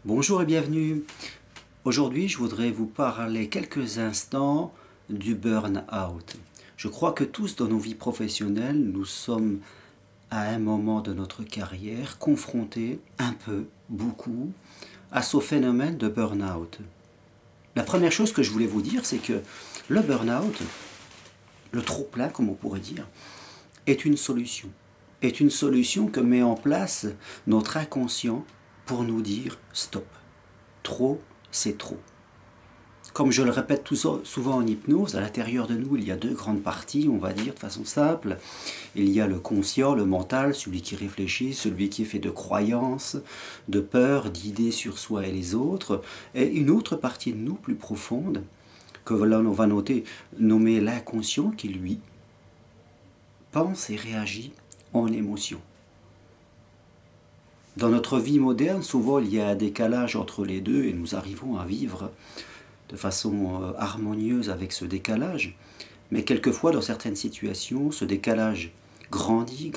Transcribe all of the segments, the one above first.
Bonjour et bienvenue. Aujourd'hui, je voudrais vous parler quelques instants du burn-out. Je crois que tous dans nos vies professionnelles, nous sommes à un moment de notre carrière confrontés un peu, beaucoup, à ce phénomène de burn-out. La première chose que je voulais vous dire, c'est que le burn-out, le trop-plein comme on pourrait dire, est une solution. Est une solution que met en place notre inconscient pour nous dire stop. Trop, c'est trop. Comme je le répète souvent en hypnose, à l'intérieur de nous, il y a deux grandes parties, on va dire de façon simple. Il y a le conscient, le mental, celui qui réfléchit, celui qui est fait de croyances, de peurs, d'idées sur soi et les autres. Et une autre partie de nous, plus profonde, que là on va nommer l'inconscient, qui lui pense et réagit en émotion. Dans notre vie moderne, souvent il y a un décalage entre les deux et nous arrivons à vivre de façon harmonieuse avec ce décalage. Mais quelquefois, dans certaines situations, ce décalage grandit.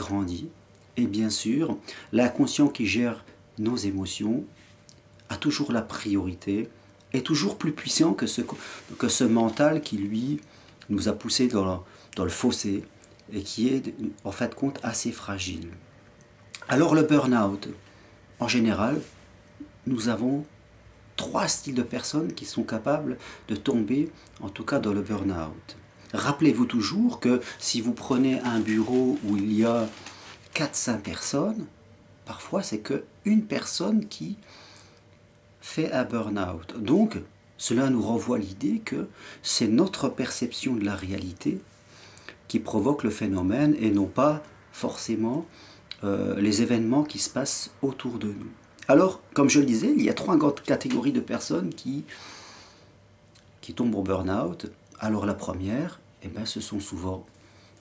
Et bien sûr, l'inconscient qui gère nos émotions a toujours la priorité, est toujours plus puissant que ce mental qui, lui, nous a poussés dans le fossé et qui est, en fait, compte assez fragile. Alors le burn-out, en général, nous avons trois styles de personnes qui sont capables de tomber, en tout cas dans le burn-out. Rappelez-vous toujours que si vous prenez un bureau où il y a 4-5 personnes, parfois c'est qu'une personne qui fait un burn-out. Donc, cela nous renvoie l'idée que c'est notre perception de la réalité qui provoque le phénomène et non pas forcément les événements qui se passent autour de nous. Alors, comme je le disais, il y a trois grandes catégories de personnes qui tombent au burn-out. Alors la première, ce sont souvent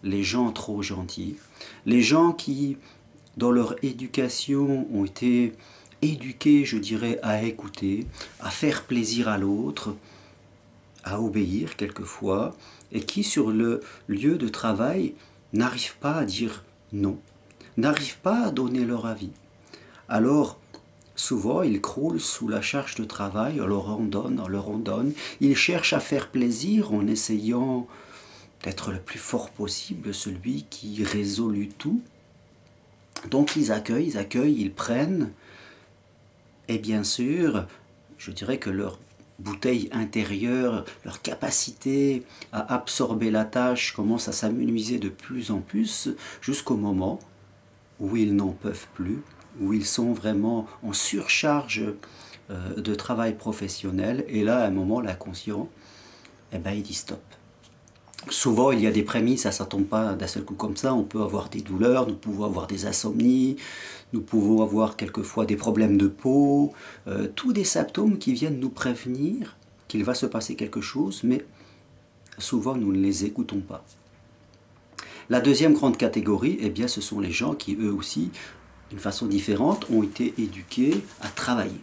les gens trop gentils, les gens qui, dans leur éducation, ont été éduqués, je dirais, à écouter, à faire plaisir à l'autre, à obéir quelquefois, et qui, sur le lieu de travail, n'arrivent pas à dire non, n'arrivent pas à donner leur avis. Alors, souvent, ils croulent sous la charge de travail, on leur en donne. Ils cherchent à faire plaisir en essayant d'être le plus fort possible, celui qui résout tout. Donc ils accueillent, ils prennent. Et bien sûr, je dirais que leur bouteille intérieure, leur capacité à absorber la tâche commence à s'amenuiser de plus en plus jusqu'au moment où ils n'en peuvent plus, où ils sont vraiment en surcharge de travail professionnel. Et là, à un moment, l'inconscient, il dit stop. Souvent, il y a des prémices, ça ne tombe pas d'un seul coup comme ça. On peut avoir des douleurs, nous pouvons avoir des insomnies, nous pouvons avoir quelquefois des problèmes de peau, tous des symptômes qui viennent nous prévenir qu'il va se passer quelque chose, mais souvent nous ne les écoutons pas. La deuxième grande catégorie, ce sont les gens qui, eux aussi, d'une façon différente, ont été éduqués à travailler.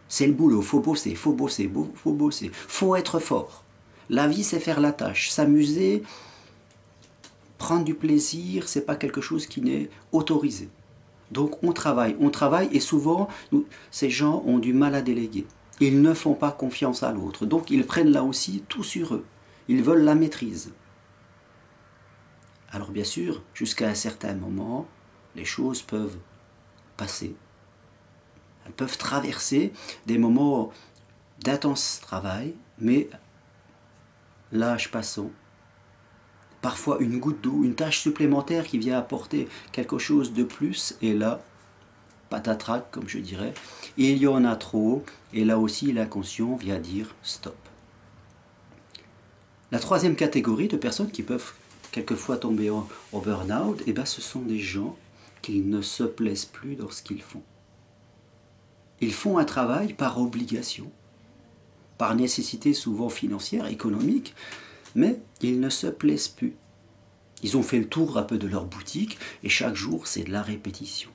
C'est le boulot, faut bosser, faut être fort. La vie, c'est faire la tâche, s'amuser, prendre du plaisir, c'est pas quelque chose qui n'est autorisé. Donc on travaille et souvent, ces gens ont du mal à déléguer. Ils ne font pas confiance à l'autre, donc ils prennent là aussi tout sur eux. Ils veulent la maîtrise. Alors bien sûr, jusqu'à un certain moment, les choses peuvent passer. Elles peuvent traverser des moments d'intense travail, mais l'âge passant, parfois une goutte d'eau, une tâche supplémentaire qui vient apporter quelque chose de plus, et là, patatrac, comme je dirais, il y en a trop, et là aussi l'inconscient vient dire stop. La troisième catégorie de personnes qui peuvent quelquefois tomber au burn-out, ce sont des gens qui ne se plaisent plus dans ce qu'ils font. Ils font un travail par obligation, par nécessité souvent financière, économique, mais ils ne se plaisent plus. Ils ont fait le tour un peu de leur boutique et chaque jour c'est de la répétition.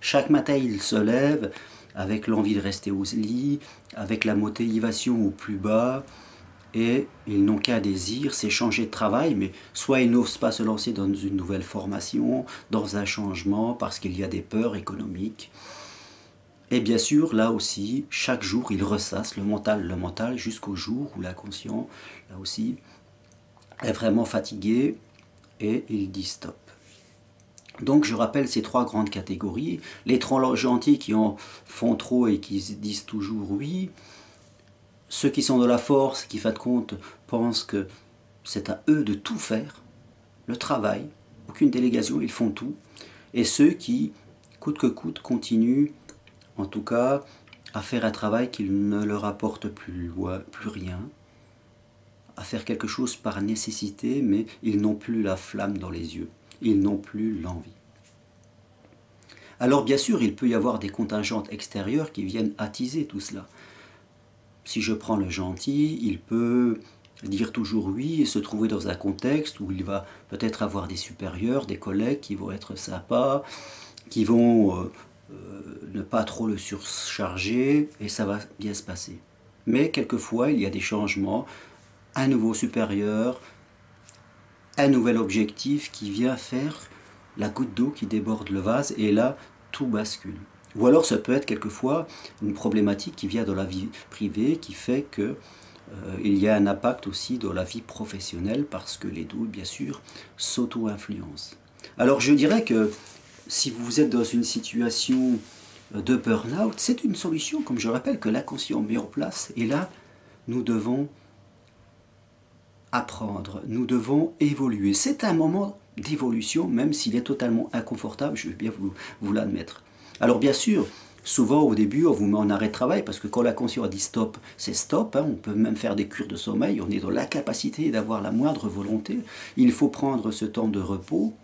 Chaque matin ils se lèvent avec l'envie de rester au lit, avec la motivation au plus bas, et ils n'ont qu'un désir, c'est changer de travail, mais soit ils n'osent pas se lancer dans une nouvelle formation, dans un changement, parce qu'il y a des peurs économiques. Et bien sûr, là aussi, chaque jour, il ressasse le mental, jusqu'au jour où l'inconscient, là aussi, est vraiment fatigué et il dit stop. Donc je rappelle ces trois grandes catégories. Les trop gentils qui en font trop et qui disent toujours oui. Ceux qui sont de la force, qui, fin de compte, pensent que c'est à eux de tout faire. Le travail, aucune délégation, ils font tout. Et ceux qui, coûte que coûte, continuent, en tout cas, à faire un travail qui ne leur apporte plus rien, à faire quelque chose par nécessité, mais ils n'ont plus la flamme dans les yeux, ils n'ont plus l'envie. Alors bien sûr, il peut y avoir des contingentes extérieures qui viennent attiser tout cela. Si je prends le gentil, il peut dire toujours oui et se trouver dans un contexte où il va peut-être avoir des supérieurs, des collègues qui vont être sympas, qui vont ne pas trop le surcharger et ça va bien se passer. Mais quelquefois, il y a des changements, un nouveau supérieur, un nouvel objectif qui vient faire la goutte d'eau qui déborde le vase et là, tout bascule. Ou alors ça peut être quelquefois une problématique qui vient de la vie privée qui fait que il y a un impact aussi dans la vie professionnelle parce que les deux, bien sûr, s'auto-influencent. Alors je dirais que si vous êtes dans une situation de burn-out, c'est une solution, comme je rappelle, que l'inconscient met en place. Et là, nous devons apprendre, nous devons évoluer. C'est un moment d'évolution, même s'il est totalement inconfortable, je vais bien vous l'admettre. Alors bien sûr, souvent au début, on vous met en arrêt de travail, parce que quand l'inconscient a dit stop, c'est stop, hein, on peut même faire des cures de sommeil, on est dans l'incapacité d'avoir la moindre volonté, il faut prendre ce temps de repos.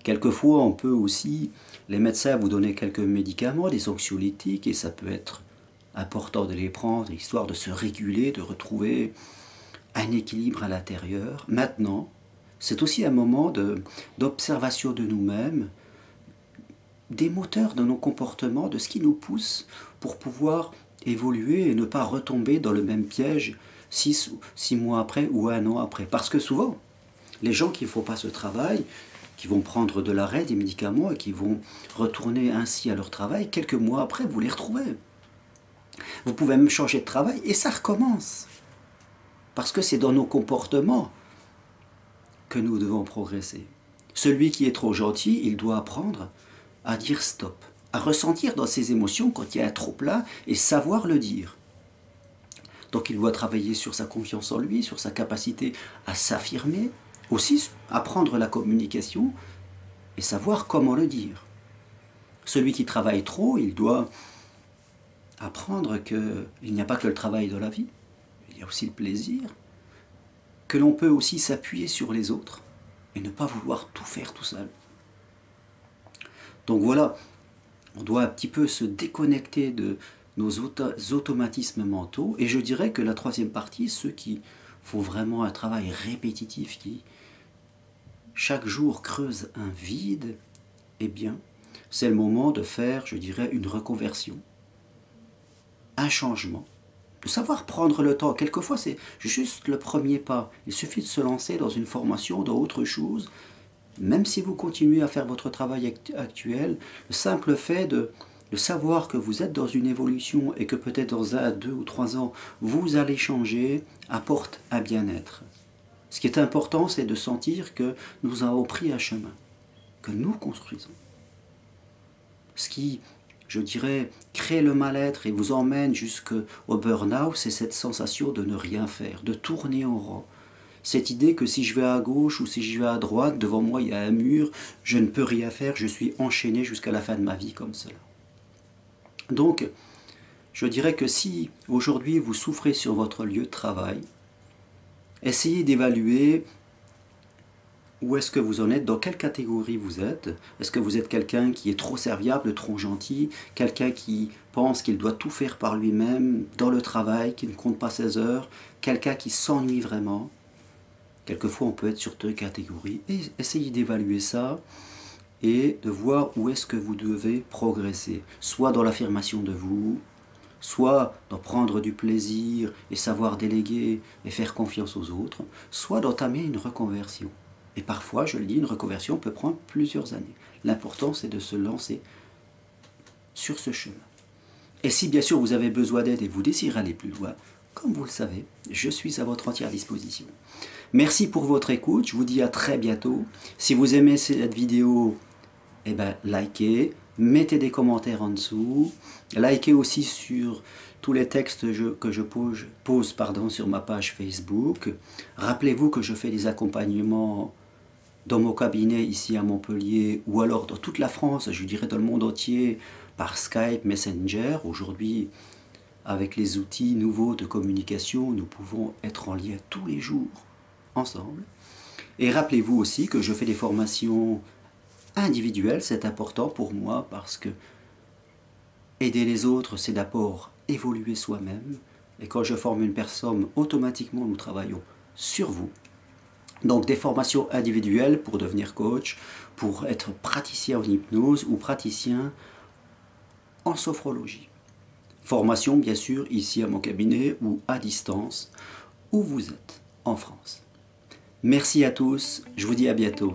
Quelquefois, on peut aussi, les médecins vous donner quelques médicaments, des anxiolytiques, et ça peut être important de les prendre, histoire de se réguler, de retrouver un équilibre à l'intérieur. Maintenant, c'est aussi un moment d'observation de nous-mêmes, des moteurs de nos comportements, de ce qui nous pousse pour pouvoir évoluer et ne pas retomber dans le même piège 6 mois après ou 1 an après. Parce que souvent, les gens qui ne font pas ce travail, qui vont prendre de l'arrêt, des médicaments et qui vont retourner ainsi à leur travail, quelques mois après, vous les retrouvez. Vous pouvez même changer de travail et ça recommence. Parce que c'est dans nos comportements que nous devons progresser. Celui qui est trop gentil, il doit apprendre à dire stop, à ressentir dans ses émotions quand il y a un trop-plein et savoir le dire. Donc il doit travailler sur sa confiance en lui, sur sa capacité à s'affirmer, aussi apprendre la communication et savoir comment le dire. Celui qui travaille trop, il doit apprendre qu'il n'y a pas que le travail de la vie, il y a aussi le plaisir, que l'on peut aussi s'appuyer sur les autres et ne pas vouloir tout faire tout seul. Donc voilà, on doit un petit peu se déconnecter de nos automatismes mentaux. Et je dirais que la troisième partie, ceux qui font vraiment un travail répétitif, qui chaque jour creusent un vide, eh bien, c'est le moment de faire, je dirais, une reconversion, un changement, de savoir prendre le temps. Quelquefois, c'est juste le premier pas. Il suffit de se lancer dans une formation, dans autre chose. Même si vous continuez à faire votre travail actuel, le simple fait de savoir que vous êtes dans une évolution et que peut-être dans 1, 2 ou 3 ans, vous allez changer, apporte un bien-être. Ce qui est important, c'est de sentir que nous avons pris un chemin, que nous construisons. Ce qui, je dirais, crée le mal-être et vous emmène jusqu'au burn-out, c'est cette sensation de ne rien faire, de tourner en rond. Cette idée que si je vais à gauche ou si je vais à droite, devant moi il y a un mur, je ne peux rien faire, je suis enchaîné jusqu'à la fin de ma vie comme cela. Donc, je dirais que si aujourd'hui vous souffrez sur votre lieu de travail, essayez d'évaluer où est-ce que vous en êtes, dans quelle catégorie vous êtes. Est-ce que vous êtes quelqu'un qui est trop serviable, trop gentil, quelqu'un qui pense qu'il doit tout faire par lui-même dans le travail, qui ne compte pas ses heures, quelqu'un qui s'ennuie vraiment. Quelquefois, on peut être sur 2 catégories. Et essayez d'évaluer ça et de voir où est-ce que vous devez progresser. Soit dans l'affirmation de vous, soit dans prendre du plaisir et savoir déléguer et faire confiance aux autres, soit d'entamer une reconversion. Et parfois, je le dis, une reconversion peut prendre plusieurs années. L'important, c'est de se lancer sur ce chemin. Et si bien sûr vous avez besoin d'aide et vous désirez aller plus loin, comme vous le savez, je suis à votre entière disposition. Merci pour votre écoute, je vous dis à très bientôt. Si vous aimez cette vidéo, eh ben, likez, mettez des commentaires en dessous, likez aussi sur tous les textes que je pose sur ma page Facebook. Rappelez-vous que je fais des accompagnements dans mon cabinet ici à Montpellier, ou alors dans toute la France, je dirais dans le monde entier, par Skype, Messenger. Aujourd'hui, avec les outils nouveaux de communication, nous pouvons être en lien tous les jours ensemble. Et rappelez-vous aussi que je fais des formations individuelles, c'est important pour moi parce que aider les autres, c'est d'abord évoluer soi-même. Et quand je forme une personne, automatiquement nous travaillons sur vous. Donc des formations individuelles pour devenir coach, pour être praticien en hypnose ou praticien en sophrologie. Formation bien sûr ici à mon cabinet ou à distance, où vous êtes en France. Merci à tous, je vous dis à bientôt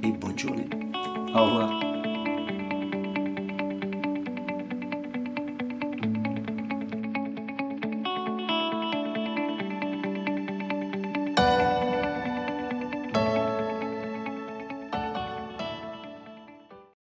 et bonne journée. Au revoir.